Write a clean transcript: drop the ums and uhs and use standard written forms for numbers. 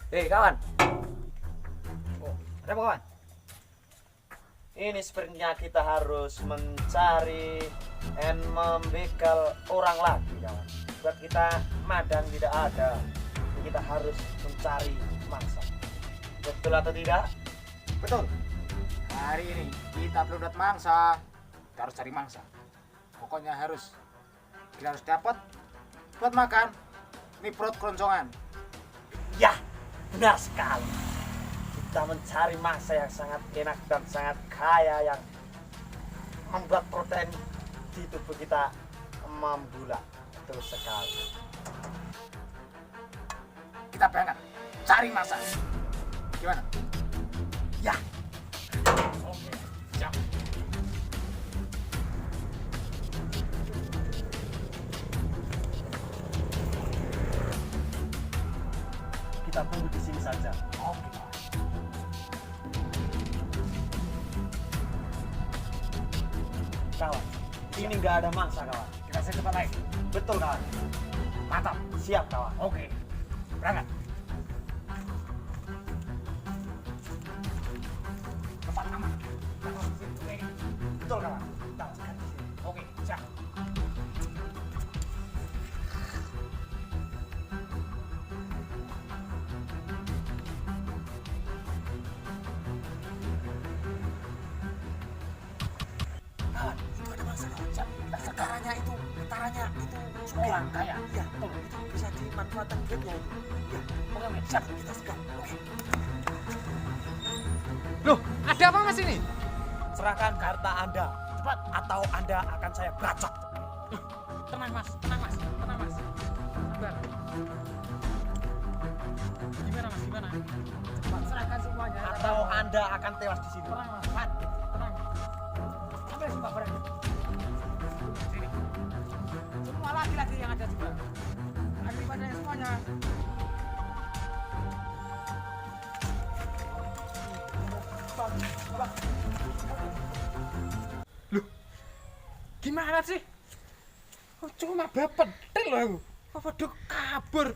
Hei kawan, Oh, ada apa kawan? ini sepertinya kita harus mencari dan membekal orang lagi kawan. Buat kita madang tidak ada, kita harus mencari mangsa. Betul atau tidak? Betul. Hari ini kita belum dapat mangsa. Kita harus cari mangsa. Pokoknya kita harus dapat buat makan. Ini perut keroncongan. Ya, benar sekali. Kita mencari mangsa yang sangat enak dan sangat kaya yang membuat protein di tubuh kita membulat. Betul sekali. Kita berangkat cari mangsa. Gimana? Ya, Oke, siap. kita tunggu di sini saja. Oke. Kawan, ini nggak ada mangsa kawan. Kita cari tempat lain. Betul kawan. Mantap. Siap kawan. Oke. Berangkat. Tempat aman. Kita harus di sini. Oke. Betul kawan. Kita harus cari di sini. Oke, siap. Kawan, itu ada mangsa kawan. Siap. Sekarangnya itu, getarannya itu orang kaya. Iya, betul. Itu bisa dimanfaatkan duitnya itu. Iya, oke, siap. Kita segar. Oke. Loh, ada apa mas ini? Serahkan harta Anda cepat atau Anda akan saya bacok. Tenang mas, tenang mas, tenang mas. Sabar. Gimana mas, gimana? Cepat serahkan semuanya. Atau Anda akan tewas di sini. Tenang, Mas. Cepat. Tenang. Ambil semua barangnya. Sini. Semua laki-laki yang ada juga. Ambil barangnya semuanya. Gimana sih? Oh, cuma bapak loh aku. Apa dok kabur?